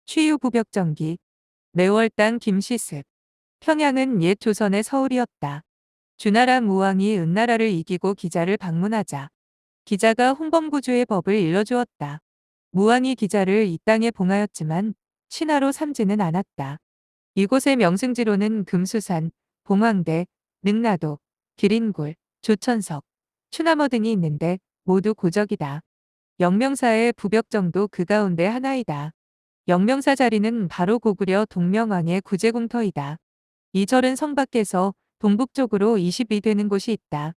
취유부벽정기, 매월당 김시습. 평양은 옛 조선의 서울이었다. 주나라 무왕이 은나라를 이기고 기자를 방문하자 기자가 홍범구주의 법을 일러주었다. 무왕이 기자를 이 땅에 봉하였지만 신하로 삼지는 않았다. 이곳의 명승지로는 금수산, 봉황대, 능라도, 기린굴, 조천석, 추나머 등이 있는데 모두 고적이다. 영명사의 부벽정도 그 가운데 하나이다. 영명사 자리는 바로 고구려 동명왕의 구제공터이다. 이 절은 성 밖에서 동북쪽으로 20리 되는 곳이 있다.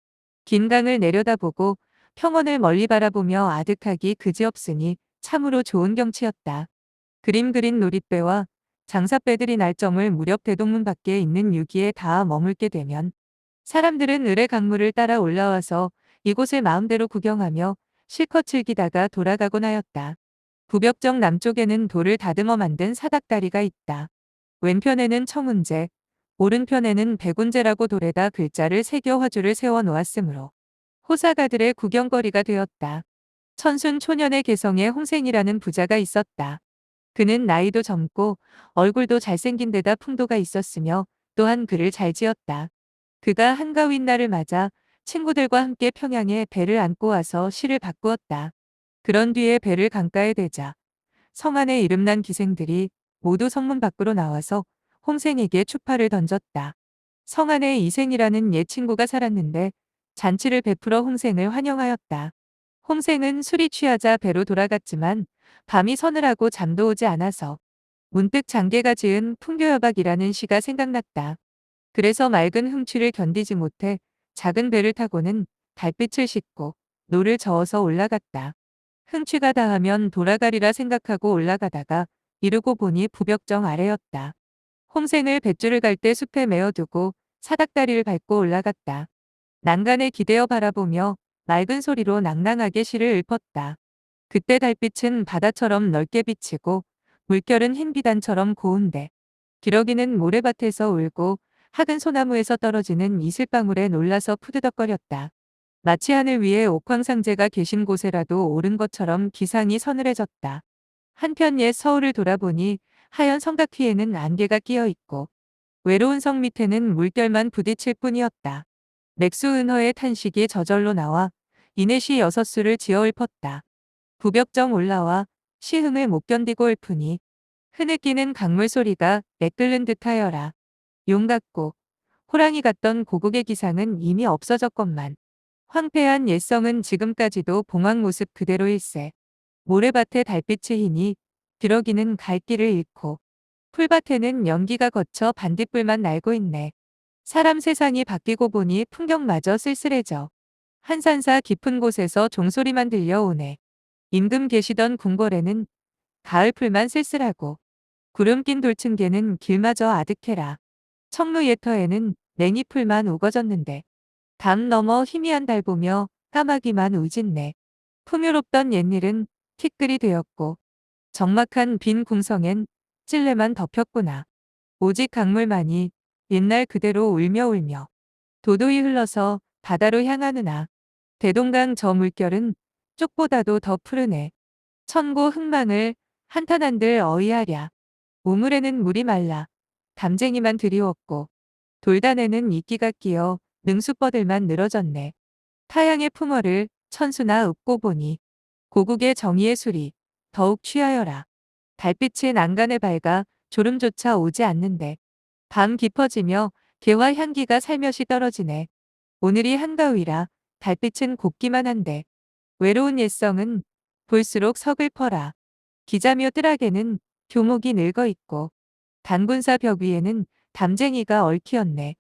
긴 강을 내려다보고 평원을 멀리 바라보며 아득하기 그지없으니 참으로 좋은 경치였다. 그림 그린 놀이배와 장사배들이 날점을 무렵 대동문 밖에 있는 유기에 닿아 머물게 되면 사람들은 을의 강물을 따라 올라와서 이곳을 마음대로 구경하며 실컷 즐기다가 돌아가곤 하였다. 부벽정 남쪽에는 돌을 다듬어 만든 사닥다리가 있다. 왼편에는 청운제, 오른편에는 백운제라고 돌에다 글자를 새겨 화주를 세워 놓았으므로 호사가들의 구경거리가 되었다. 천순 초년의 개성에 홍생이라는 부자가 있었다. 그는 나이도 젊고 얼굴도 잘생긴 데다 풍도가 있었으며 또한 글을 잘 지었다. 그가 한가위인 날을 맞아 친구들과 함께 평양에 배를 안고 와서 시를 바꾸었다. 그런 뒤에 배를 강가에 대자 성 안에 이름난 기생들이 모두 성문 밖으로 나와서 홍생에게 추파를 던졌다. 성 안에 이생이라는 옛 친구가 살았는데 잔치를 베풀어 홍생을 환영하였다. 홍생은 술이 취하자 배로 돌아갔지만 밤이 서늘하고 잠도 오지 않아서 문득 장계가 지은 풍교여박이라는 시가 생각났다. 그래서 맑은 흥취를 견디지 못해 작은 배를 타고는 달빛을 싣고 노를 저어서 올라갔다. 흥취가 다하면 돌아가리라 생각하고 올라가다가 이르고 보니 부벽정 아래였다. 홍생을 뱃줄을 갈 때 숲에 메어두고 사닥다리를 밟고 올라갔다. 난간에 기대어 바라보며 맑은 소리로 낭낭하게 시를 읊었다. 그때 달빛은 바다처럼 넓게 비치고 물결은 흰 비단처럼 고운데 기러기는 모래밭에서 울고 학은 소나무에서 떨어지는 이슬방울에 놀라서 푸드덕거렸다. 마치 하늘 위에 옥황상제가 계신 곳에라도 오른 것처럼 기상이 서늘해졌다. 한편 옛 서울을 돌아보니 하얀 성곽위에는 안개가 끼어 있고 외로운 성 밑에는 물결만 부딪힐 뿐이었다. 맥수은허의 탄식이 저절로 나와 이내시 6수를 지어 읊었다. 부벽정 올라와 시흥을 못 견디고 읊으니 흐느끼는 강물 소리가 내끓는 듯하여라. 용 같고 호랑이 같던 고국의 기상은 이미 없어졌건만 황폐한 옛성은 지금까지도 봉황 모습 그대로일세. 모래밭에 달빛이 희니 기러기는 갈 길을 잃고 풀밭에는 연기가 거쳐 반딧불만 날고 있네. 사람 세상이 바뀌고 보니 풍경마저 쓸쓸해져. 한산사 깊은 곳에서 종소리만 들려오네. 임금 계시던 궁궐에는 가을 풀만 쓸쓸하고 구름 낀 돌층계는 길마저 아득해라. 청루 예터에는 냉이풀만 우거졌는데 담 너머 희미한 달 보며 까마귀만 우짓네. 풍요롭던 옛일은 티끌이 되었고 적막한 빈 궁성엔 찔레만 덮였구나. 오직 강물만이 옛날 그대로 울며 울며 도도히 흘러서 바다로 향하느나 대동강 저 물결은 쪽보다도 더 푸르네. 천고 흑망을 한탄한들 어이하랴. 우물에는 물이 말라 담쟁이만 드리웠고 돌단에는 이끼가 끼어 능수뻗들만 늘어졌네. 타양의 풍어를 천수나 읊고 보니 고국의 정의의 술이 더욱 취하여라. 달빛이 난간에 밝아 졸음조차 오지 않는데 밤 깊어지며 개와 향기가 살며시 떨어지네. 오늘이 한가위라 달빛은 곱기만 한데 외로운 옛성은 볼수록 서글퍼라. 기자묘 뜰악에는 교목이 늙어 있고 단군사 벽 위에는 담쟁이가 얽히었네.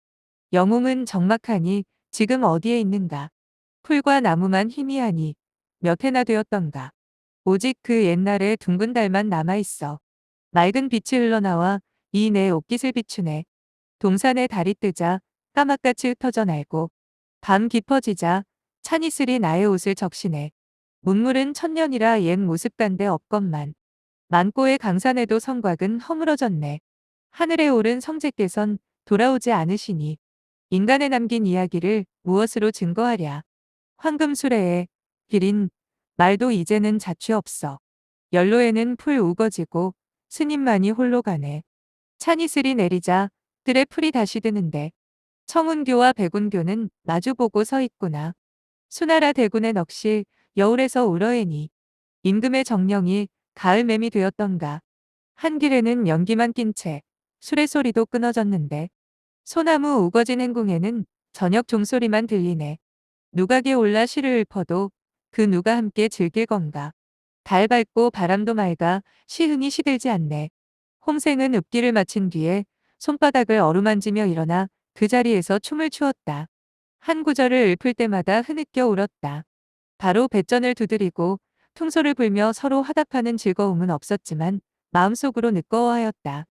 영웅은 적막하니 지금 어디에 있는가. 풀과 나무만 희미하니 몇 해나 되었던가. 오직 그 옛날의 둥근 달만 남아있어. 맑은 빛이 흘러나와 이 내 옷깃을 비추네. 동산에 달이 뜨자 까맣같이 흩어져 날고 밤 깊어지자 찬이슬이 나의 옷을 적시네. 문물은 천년이라 옛 모습간데 없건만 만고의 강산에도 성곽은 허물어졌네. 하늘에 오른 성제께선 돌아오지 않으시니 인간에 남긴 이야기를 무엇으로 증거하랴. 황금수레에 기린 말도 이제는 자취 없어. 연로에는 풀 우거지고 스님만이 홀로 가네. 찬이슬이 내리자 뜰에 풀이 다시 드는데 청운교와 백운교는 마주보고 서 있구나. 수나라 대군의 넋이 여울에서 우러해니 임금의 정령이 가을매미 되었던가. 한 길에는 연기만 낀 채 수레소리도 끊어졌는데 소나무 우거진 행궁에는 저녁 종소리만 들리네. 누각에 올라 시를 읊어도 그 누가 함께 즐길 건가. 달 밝고 바람도 맑아 시흥이 시들지 않네. 홍생은 읊기를 마친 뒤에 손바닥을 어루만지며 일어나 그 자리에서 춤을 추었다. 한 구절을 읊을 때마다 흐느껴 울었다. 바로 뱃전을 두드리고 퉁소를 불며 서로 화답하는 즐거움은 없었지만 마음속으로 느꺼워하였다.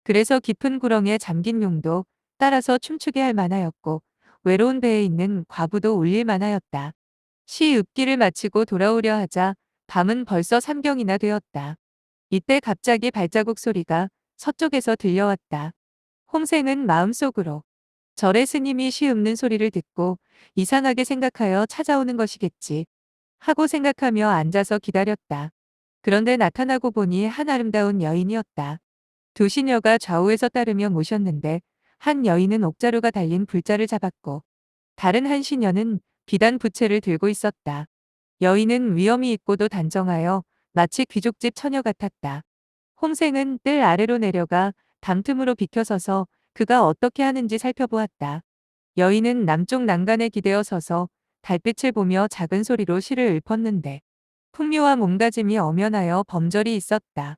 그래서 깊은 구렁에 잠긴 용도 따라서 춤추게 할 만하였고 외로운 배에 있는 과부도 울릴 만하였다. 시 읊기를 마치고 돌아오려 하자 밤은 벌써 삼경이나 되었다. 이때 갑자기 발자국 소리가 서쪽에서 들려왔다. 홍생은 마음속으로 절의 스님이 시 읊는 소리를 듣고 이상하게 생각하여 찾아오는 것이겠지 하고 생각하며 앉아서 기다렸다. 그런데 나타나고 보니 한 아름다운 여인이었다. 두 시녀가 좌우에서 따르며 모셨는데 한 여인은 옥자루가 달린 불자를 잡았고 다른 한 시녀는 비단 부채를 들고 있었다. 여인은 위엄이 있고도 단정하여 마치 귀족집 처녀 같았다. 홍생은 뜰 아래로 내려가 담틈으로 비켜서서 그가 어떻게 하는지 살펴보았다. 여인은 남쪽 난간에 기대어 서서 달빛을 보며 작은 소리로 시를 읊었는데 풍류와 몸가짐이 엄연하여 범절이 있었다.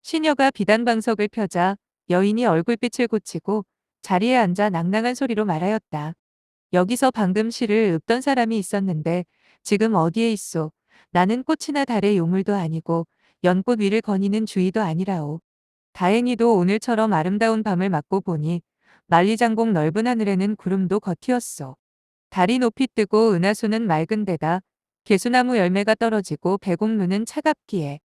시녀가 비단방석을 펴자 여인이 얼굴빛을 고치고 자리에 앉아 낭낭한 소리로 말하였다. 여기서 방금 시를 읊던 사람이 있었는데 지금 어디에 있소? 나는 꽃이나 달의 요물도 아니고 연꽃 위를 거니는 주의도 아니라오. 다행히도 오늘처럼 아름다운 밤을 맞고 보니 만리장공 넓은 하늘에는 구름도 겉이었소. 달이 높이 뜨고 은하수는 맑은 데다 개수나무 열매가 떨어지고 배곡루는 차갑기에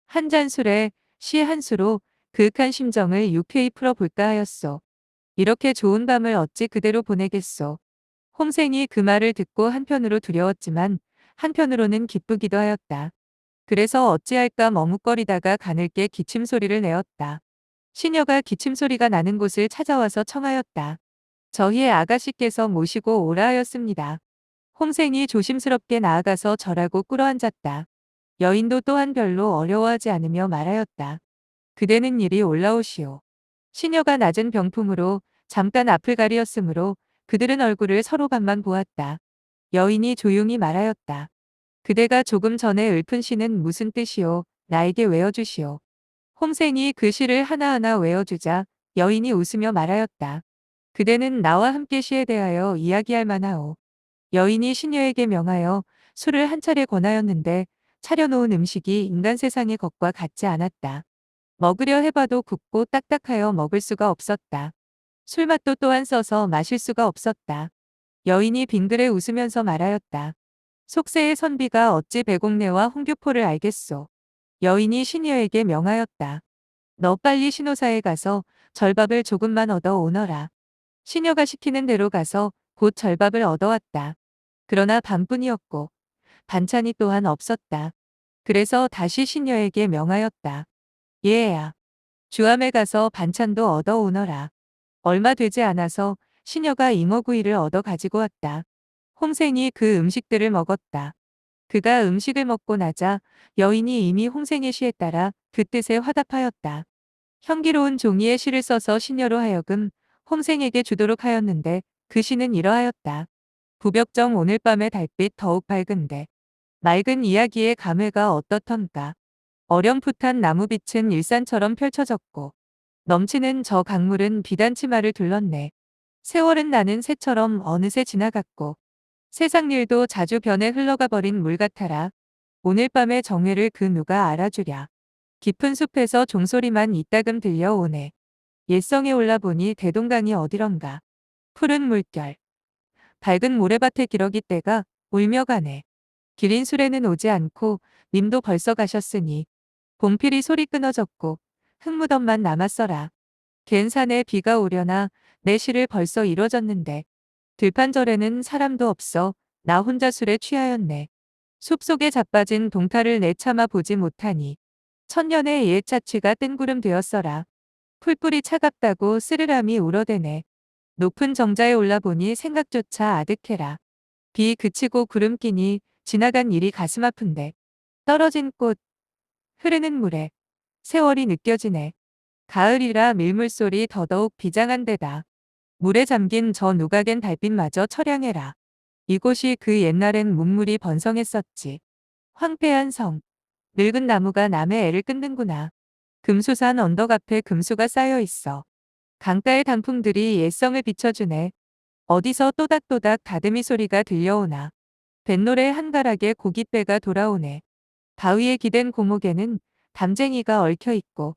한 잔 술에 시 한 수로 그윽한 심정을 유쾌히 풀어볼까 하였소. 이렇게 좋은 밤을 어찌 그대로 보내겠소. 홍생이 그 말을 듣고 한편으로 두려웠지만 한편으로는 기쁘기도 하였다. 그래서 어찌할까 머뭇거리다가 가늘게 기침소리를 내었다. 시녀가 기침소리가 나는 곳을 찾아와서 청하였다. 저희의 아가씨께서 모시고 오라 하였습니다. 홍생이 조심스럽게 나아가서 절하고 꿇어앉았다. 여인도 또한 별로 어려워하지 않으며 말하였다. 그대는 이리 올라오시오. 시녀가 낮은 병풍으로 잠깐 앞을 가리었으므로 그들은 얼굴을 서로 반만 보았다. 여인이 조용히 말하였다. 그대가 조금 전에 읊은 시는 무슨 뜻이오? 나에게 외워주시오. 홍생이 그 시를 하나하나 외워주자 여인이 웃으며 말하였다. 그대는 나와 함께 시에 대하여 이야기할 만하오. 여인이 시녀에게 명하여 술을 한 차례 권하였는데 차려놓은 음식이 인간 세상의 것과 같지 않았다. 먹으려 해봐도 굽고 딱딱하여 먹을 수가 없었다. 술맛도 또한 써서 마실 수가 없었다. 여인이 빙그레 웃으면서 말하였다. 속세의 선비가 어찌 배곡내와 홍교포를 알겠소. 여인이 시녀에게 명하였다. 너 빨리 신호사에 가서 절밥을 조금만 얻어 오너라. 시녀가 시키는 대로 가서 곧 절밥을 얻어왔다. 그러나 밤뿐이었고 반찬이 또한 없었다. 그래서 다시 시녀에게 명하였다. 얘야, 주암에 가서 반찬도 얻어 오너라. 얼마 되지 않아서 시녀가 잉어구이를 얻어 가지고 왔다. 홍생이 그 음식들을 먹었다. 그가 음식을 먹고 나자 여인이 이미 홍생의 시에 따라 그 뜻에 화답하였다. 향기로운 종이에 시를 써서 시녀로 하여금 홍생에게 주도록 하였는데 그 시는 이러하였다. 부벽정 오늘 밤의 달빛 더욱 밝은데 맑은 이야기의 감회가 어떻던가. 어렴풋한 나무빛은 일산처럼 펼쳐졌고 넘치는 저 강물은 비단 치마를 둘렀네. 세월은 나는 새처럼 어느새 지나갔고 세상 일도 자주 변해 흘러가 버린 물 같아라. 오늘 밤의 정회를 그 누가 알아주랴. 깊은 숲에서 종소리만 이따금 들려오네. 일성에 올라보니 대동강이 어디런가. 푸른 물결. 밝은 모래밭의 기러기 떼가 울며 가네. 기린 수레는 오지 않고 님도 벌써 가셨으니 봉필이 소리 끊어졌고 흙무덤만 남았어라. 갠 산에 비가 오려나 내 시를 벌써 이뤄졌는데 들판절에는 사람도 없어 나 혼자 술에 취하였네. 숲속에 자빠진 동탈을 내참아 보지 못하니 천년의 옛 자취가 뜬구름 되었어라. 풀뿌리 차갑다고 쓰르람이 울어대네. 높은 정자에 올라보니 생각조차 아득해라. 비 그치고 구름 끼니 지나간 일이 가슴 아픈데. 떨어진 꽃, 흐르는 물에 세월이 느껴지네. 가을이라 밀물소리 더더욱 비장한 데다. 물에 잠긴 저 누각엔 달빛마저 처량해라. 이곳이 그 옛날엔 문물이 번성했었지. 황폐한 성, 늙은 나무가 남의 애를 끊는구나. 금수산 언덕 앞에 금수가 쌓여 있어. 강가의 단풍들이 옛성을 비춰주네. 어디서 또닥또닥 다듬이 소리가 들려오나. 뱃노래 한가락에 고깃배가 돌아오네. 바위에 기댄 고목에는 담쟁이가 얽혀 있고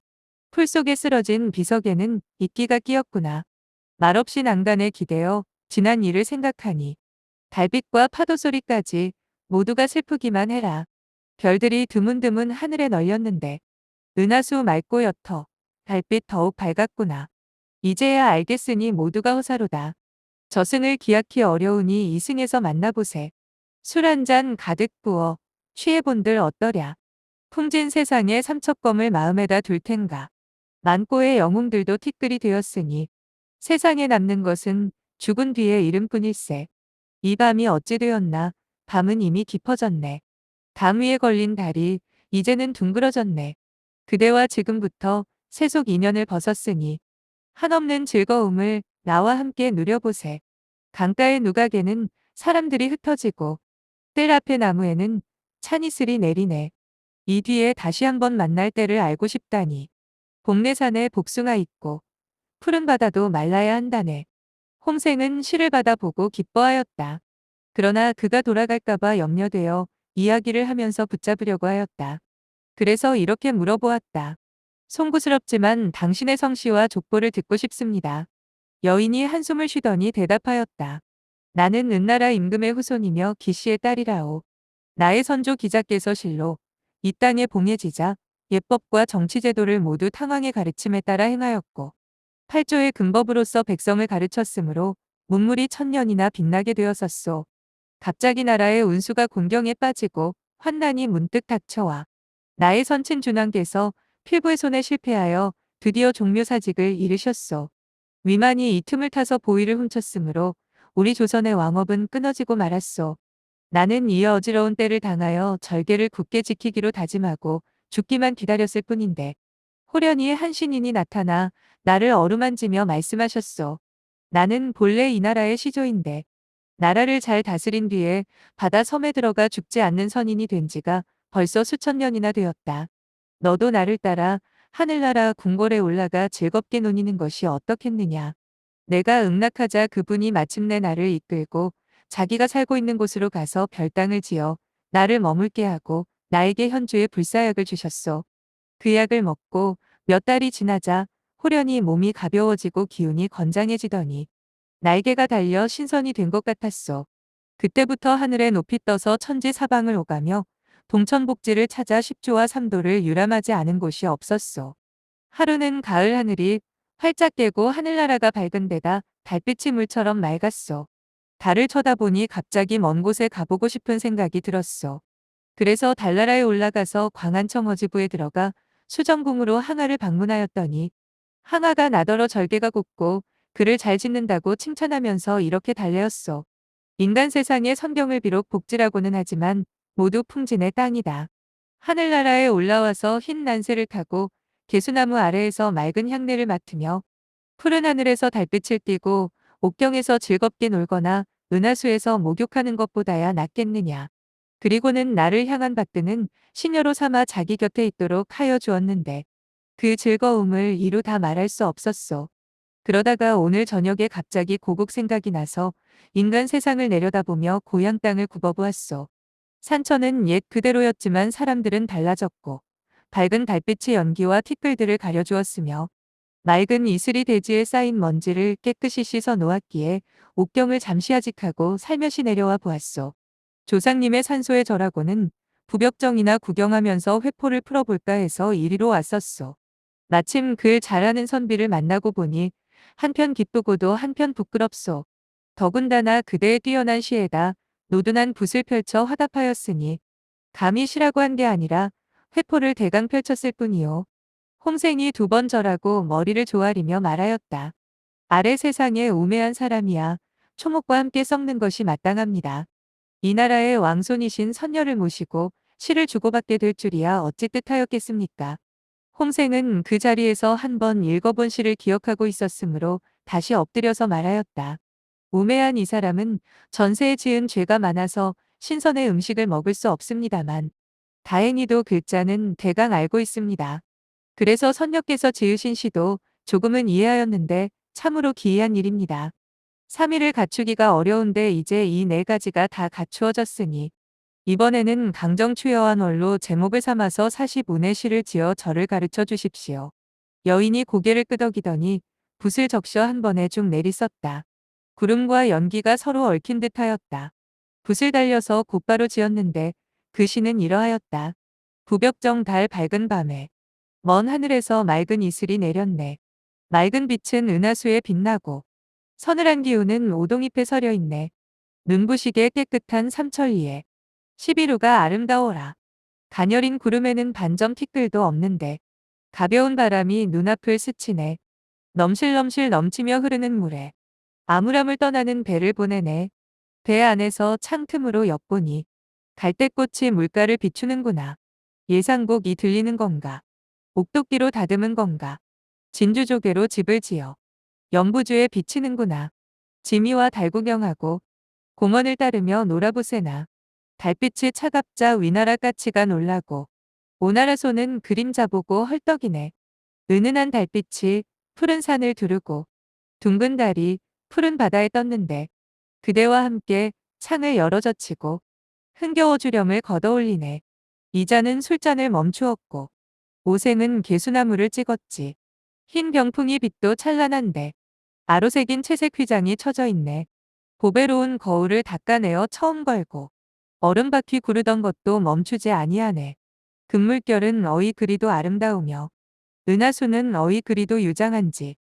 풀 속에 쓰러진 비석에는 이끼가 끼었구나. 말없이 난간에 기대어 지난 일을 생각하니 달빛과 파도 소리까지 모두가 슬프기만 해라. 별들이 드문드문 하늘에 널렸는데 은하수 맑고 옅어 달빛 더욱 밝았구나. 이제야 알겠으니 모두가 호사로다. 저승을 기약히 어려우니 이승에서 만나보세. 술 한 잔 가득 부어 취해본들 어떠랴. 풍진 세상에 삼척검을 마음에다 둘 텐가. 만고의 영웅들도 티끌이 되었으니 세상에 남는 것은 죽은 뒤의 이름뿐일세. 이 밤이 어찌 되었나. 밤은 이미 깊어졌네. 담 위에 걸린 달이 이제는 둥그러졌네. 그대와 지금부터 세속 인연을 벗었으니 한없는 즐거움을 나와 함께 누려보세. 강가의 누각에는 사람들이 흩어지고 뜰 앞의 나무에는 찬이슬이 내리네. 이 뒤에 다시 한번 만날 때를 알고 싶다니. 복내산에 복숭아 있고 푸른 바다도 말라야 한다네. 홍생은 시를 받아보고 기뻐하였다. 그러나 그가 돌아갈까봐 염려되어 이야기를 하면서 붙잡으려고 하였다. 그래서 이렇게 물어보았다. 송구스럽지만 당신의 성씨와 족보를 듣고 싶습니다. 여인이 한숨을 쉬더니 대답하였다. 나는 은나라 임금의 후손이며 기씨의 딸이라오. 나의 선조 기자께서 실로 이 땅에 봉해지자 예법과 정치제도를 모두 탕왕의 가르침에 따라 행하였고 팔조의 근법으로서 백성을 가르쳤으므로 문물이 천년이나 빛나게 되었었소. 갑자기 나라의 운수가 곤경에 빠지고 환난이 문득 닥쳐와 나의 선친 준왕께서 필부의 손에 실패하여 드디어 종묘사직을 이르셨소. 위만이 이 틈을 타서 보위를 훔쳤으므로 우리 조선의 왕업은 끊어지고 말았소. 나는 이어 어지러운 때를 당하여 절개를 굳게 지키기로 다짐하고 죽기만 기다렸을 뿐인데 호련히 한 신인이 나타나 나를 어루만지며 말씀하셨소. 나는 본래 이 나라의 시조인데 나라를 잘 다스린 뒤에 바다 섬에 들어가 죽지 않는 선인이 된 지가 벌써 수천 년이나 되었다. 너도 나를 따라 하늘나라 궁궐에 올라가 즐겁게 노니는 것이 어떻겠느냐. 내가 응낙하자 그분이 마침내 나를 이끌고 자기가 살고 있는 곳으로 가서 별당을 지어 나를 머물게 하고 나에게 현주의 불사약을 주셨소. 그 약을 먹고 몇 달이 지나자 호련히 몸이 가벼워지고 기운이 건장해지더니 날개가 달려 신선이 된 것 같았소. 그때부터 하늘에 높이 떠서 천지 사방을 오가며 동천복지를 찾아 십조와 삼도를 유람하지 않은 곳이 없었소. 하루는 가을 하늘이 활짝 깨고 하늘나라가 밝은 데다 달빛이 물처럼 맑았소. 달을 쳐다보니 갑자기 먼 곳에 가보고 싶은 생각이 들었소. 그래서 달나라에 올라가서 광안청어지부에 들어가 수정궁으로 항아를 방문하였더니 항아가 나더러 절개가 곱고 글을 잘 짓는다고 칭찬하면서 이렇게 달래었소. 인간 세상의 선경을 비록 복지라고는 하지만 모두 풍진의 땅이다. 하늘나라에 올라와서 흰 난새를 타고 개수나무 아래에서 맑은 향내를 맡으며 푸른 하늘에서 달빛을 띠고 옥경에서 즐겁게 놀거나 은하수에서 목욕하는 것보다야 낫겠느냐. 그리고는 나를 향한 받드는 시녀로 삼아 자기 곁에 있도록 하여 주었는데 그 즐거움을 이루 다 말할 수 없었소. 그러다가 오늘 저녁에 갑자기 고국 생각이 나서 인간 세상을 내려다보며 고향 땅을 굽어보았소. 산천은 옛 그대로였지만 사람들은 달라졌고 밝은 달빛의 연기와 티끌들을 가려주었으며 맑은 이슬이 대지에 쌓인 먼지를 깨끗이 씻어 놓았기에 옥경을 잠시 하직하고 살며시 내려와 보았소. 조상님의 산소의 절하고는 부벽정이나 구경하면서 회포를 풀어볼까 해서 이리로 왔었소. 마침 글 잘하는 선비를 만나고 보니 한편 기쁘고도 한편 부끄럽소. 더군다나 그대의 뛰어난 시에다 노든한 붓을 펼쳐 화답하였으니 감히 시라고 한 게 아니라 회포를 대강 펼쳤을 뿐이요. 홍생이 두 번 절하고 머리를 조아리며 말하였다. 아래 세상에 우매한 사람이야 초목과 함께 썩는 것이 마땅합니다. 이 나라의 왕손이신 선녀를 모시고 시를 주고받게 될 줄이야 어찌 뜻하였겠습니까? 홍생은 그 자리에서 한 번 읽어본 시를 기억하고 있었으므로 다시 엎드려서 말하였다. 우매한 이 사람은 전세에 지은 죄가 많아서 신선의 음식을 먹을 수 없습니다만 다행히도 글자는 대강 알고 있습니다. 그래서 선녀께서 지으신 시도 조금은 이해하였는데 참으로 기이한 일입니다. 3일을 갖추기가 어려운데 이제 이 네 가지가 다 갖추어졌으니 이번에는 강정추여한 월로 제목을 삼아서 40운의 시를 지어 저를 가르쳐 주십시오. 여인이 고개를 끄덕이더니 붓을 적셔 한 번에 쭉 내리썼다. 구름과 연기가 서로 얽힌 듯하였다. 붓을 달려서 곧바로 지었는데 그 시는 이러하였다. 부벽정 달 밝은 밤에 먼 하늘에서 맑은 이슬이 내렸네. 맑은 빛은 은하수에 빛나고 서늘한 기운은 오동잎에 서려 있네. 눈부시게 깨끗한 삼철 위에 11호가 아름다워라. 가녀린 구름에는 반점 티끌도 없는데 가벼운 바람이 눈앞을 스치네. 넘실넘실 넘치며 흐르는 물에 아물아물 떠나는 배를 보내네. 배 안에서 창틈으로 엿보니 갈대꽃이 물가를 비추는구나. 예상곡이 들리는 건가. 옥도끼로 다듬은 건가. 진주조개로 집을 지어 연부주에 비치는구나. 지미와 달구경하고 공원을 따르며 놀아보세나. 달빛이 차갑자 위나라 까치가 놀라고 오나라 소는 그림자 보고 헐떡이네. 은은한 달빛이 푸른 산을 두르고 둥근 달이 푸른 바다에 떴는데 그대와 함께 창을 열어젖히고 흥겨워 주렴을 걷어올리네. 이자는 술잔을 멈추었고 오생은 개수나무를 찍었지. 흰 병풍이 빛도 찬란한데 아로새긴 채색 휘장이 쳐져 있네. 보배로운 거울을 닦아내어 처음 걸고 얼음바퀴 구르던 것도 멈추지 아니하네. 금물결은 어이 그리도 아름다우며 은하수는 어이 그리도 유장한지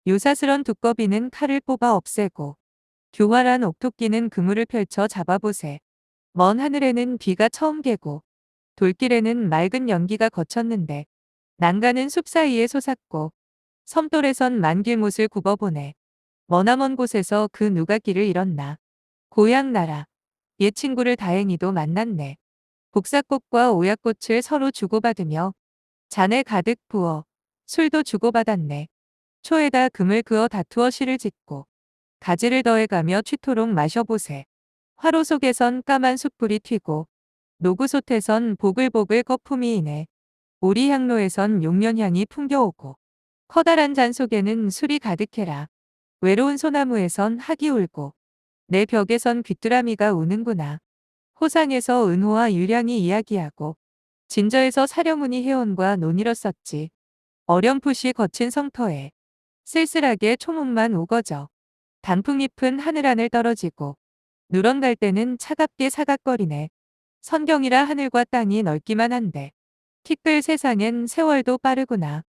요사스런 두꺼비는 칼을 뽑아 없애고 교활한 옥토끼는 그물을 펼쳐 잡아보세. 먼 하늘에는 비가 처음 개고 돌길에는 맑은 연기가 거쳤는데 난간은 숲 사이에 솟았고 섬돌에선 만길못을 굽어보네. 머나먼 곳에서 그 누가 길을 잃었나. 고향 나라 옛 친구를 다행히도 만났네. 복사꽃과 오약꽃을 서로 주고받으며 잔에 가득 부어 술도 주고받았네. 초에다 금을 그어 다투어 시를 짓고 가지를 더해가며 취토록 마셔보세. 화로 속에선 까만 숯불이 튀고 노구솥에선 보글보글 거품이 이네. 오리향로에선 용년향이 풍겨오고 커다란 잔 속에는 술이 가득해라. 외로운 소나무에선 학이 울고 내 벽에선 귀뚜라미가 우는구나. 호상에서 은호와 유량이 이야기하고 진저에서 사령운이 해온과 논이었었지. 어렴풋이 거친 성터에 쓸쓸하게 초목만 우거져 단풍잎은 하늘하늘 떨어지고 누런 갈대는 차갑게 사각거리네. 선경이라 하늘과 땅이 넓기만 한데 티끌 세상엔 세월도 빠르구나.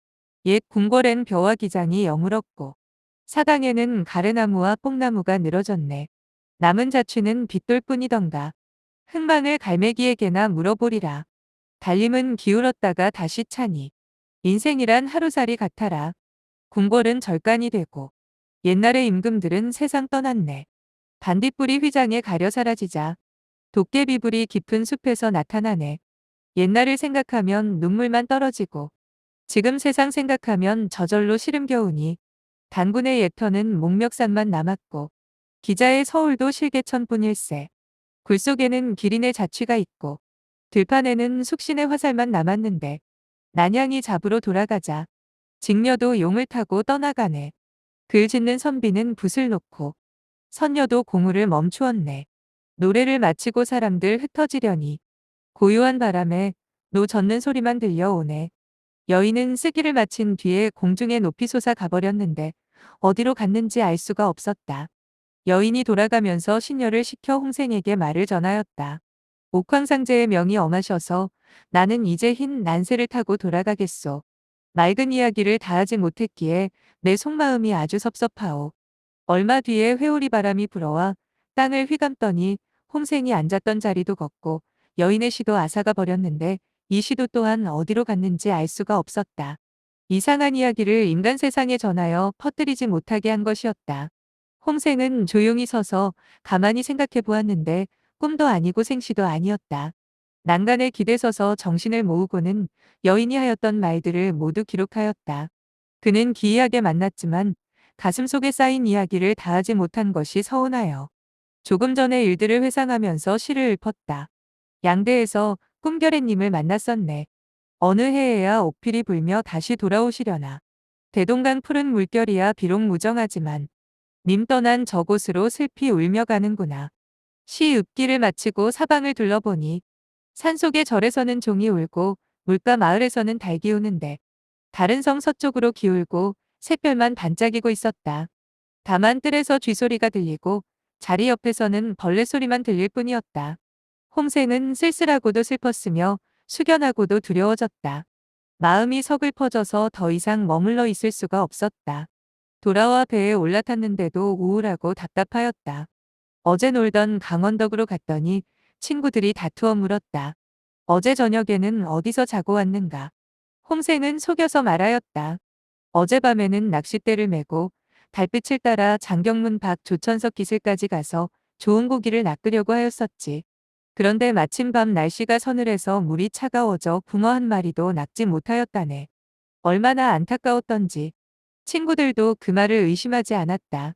옛 궁궐엔 벼와 기장이 여물었고 사당에는 가래나무와 뽕나무가 늘어졌네. 남은 자취는 빗돌뿐이던가. 흥망을 갈매기에게나 물어보리라. 달림은 기울었다가 다시 차니. 인생이란 하루살이 같아라. 궁궐은 절간이 되고 옛날의 임금들은 세상 떠났네. 반딧불이 휘장에 가려 사라지자 도깨비불이 깊은 숲에서 나타나네. 옛날을 생각하면 눈물만 떨어지고 지금 세상 생각하면 저절로 시름겨우니 단군의 옛터는 목멱산만 남았고 기자의 서울도 실개천뿐일세. 굴 속에는 기린의 자취가 있고 들판에는 숙신의 화살만 남았는데 난양이 잡으러 돌아가자 직녀도 용을 타고 떠나가네. 글 짓는 선비는 붓을 놓고 선녀도 공우를 멈추었네. 노래를 마치고 사람들 흩어지려니 고요한 바람에 노 젓는 소리만 들려오네. 여인은 쓰기를 마친 뒤에 공중에 높이 솟아 가버렸는데 어디로 갔는지 알 수가 없었다. 여인이 돌아가면서 신녀를 시켜 홍생에게 말을 전하였다. 옥황상제의 명이 엄하셔서 나는 이제 흰 난세를 타고 돌아가겠소. 맑은 이야기를 다하지 못했기에 내 속마음이 아주 섭섭하오. 얼마 뒤에 회오리 바람이 불어와 땅을 휘감더니 홍생이 앉았던 자리도 걷고 여인의 시도 앗아가 버렸는데 이시도 또한 어디로 갔는지 알 수가 없었다. 이상한 이야기를 인간 세상에 전하여 퍼뜨리지 못하게 한 것이었다. 홍생은 조용히 서서 가만히 생각해 보았는데 꿈도 아니고 생시도 아니었다. 난간에 기대서서 정신을 모으고는 여인이 하였던 말들을 모두 기록하였다. 그는 기이하게 만났지만 가슴속에 쌓인 이야기를 다하지 못한 것이 서운하여 조금 전의 일들을 회상하면서 시를 읊었다. 양대에서 꿈결애님을 만났었네. 어느 해에야 옥필이 불며 다시 돌아오시려나. 대동강 푸른 물결이야 비록 무정하지만 님 떠난 저곳으로 슬피 울며 가는구나. 시 읊기를 마치고 사방을 둘러보니 산속의 절에서는 종이 울고 물가 마을에서는 닭이 우는데 다른 성 서쪽으로 기울고 샛별만 반짝이고 있었다. 다만 뜰에서 쥐소리가 들리고 자리 옆에서는 벌레 소리만 들릴 뿐이었다. 홍생은 쓸쓸하고도 슬펐으며 숙연하고도 두려워졌다. 마음이 서글퍼져서 더 이상 머물러 있을 수가 없었다. 돌아와 배에 올라탔는데도 우울하고 답답하였다. 어제 놀던 강원덕으로 갔더니 친구들이 다투어 물었다. 어제 저녁에는 어디서 자고 왔는가? 홍생은 속여서 말하였다. 어젯밤에는 낚싯대를 메고 달빛을 따라 장경문 밖 조천석 기슭까지 가서 좋은 고기를 낚으려고 하였었지. 그런데 마침 밤 날씨가 서늘해서 물이 차가워져 붕어 한 마리도 낚지 못하였다네. 얼마나 안타까웠던지. 친구들도 그 말을 의심하지 않았다.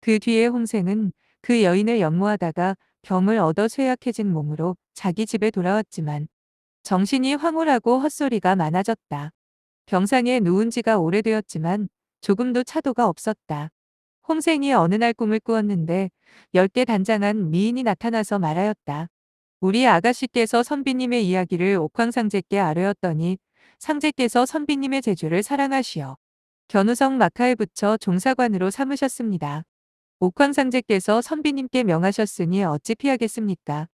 그 뒤에 홍생은 그 여인을 연모하다가 병을 얻어 쇠약해진 몸으로 자기 집에 돌아왔지만 정신이 황홀하고 헛소리가 많아졌다. 병상에 누운 지가 오래되었지만 조금도 차도가 없었다. 홍생이 어느 날 꿈을 꾸었는데 10개 단장한 미인이 나타나서 말하였다. 우리 아가씨께서 선비님의 이야기를 옥황상제께 아뢰었더니 상제께서 선비님의 재주를 사랑하시어 견우성 마카에 붙여 종사관으로 삼으셨습니다. 옥황상제께서 선비님께 명하셨으니 어찌 피하겠습니까?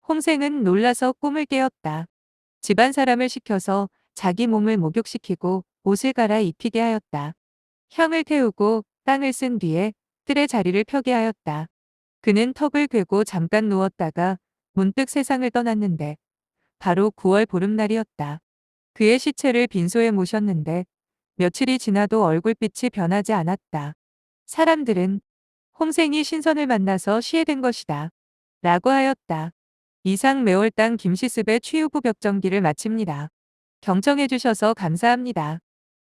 홍생은 놀라서 꿈을 깨었다. 집안 사람을 시켜서 자기 몸을 목욕시키고 옷을 갈아입히게 하였다. 향을 태우고 땅을 쓴 뒤에 뜰에 자리를 펴게 하였다. 그는 턱을 괴고 잠깐 누웠다가 문득 세상을 떠났는데 바로 9월 보름날이었다. 그의 시체를 빈소에 모셨는데 며칠이 지나도 얼굴빛이 변하지 않았다. 사람들은 홍생이 신선을 만나서 시해된 것이다. 라고 하였다. 이상 매월당 김시습의 취후부 벽정기를 마칩니다. 경청해주셔서 감사합니다.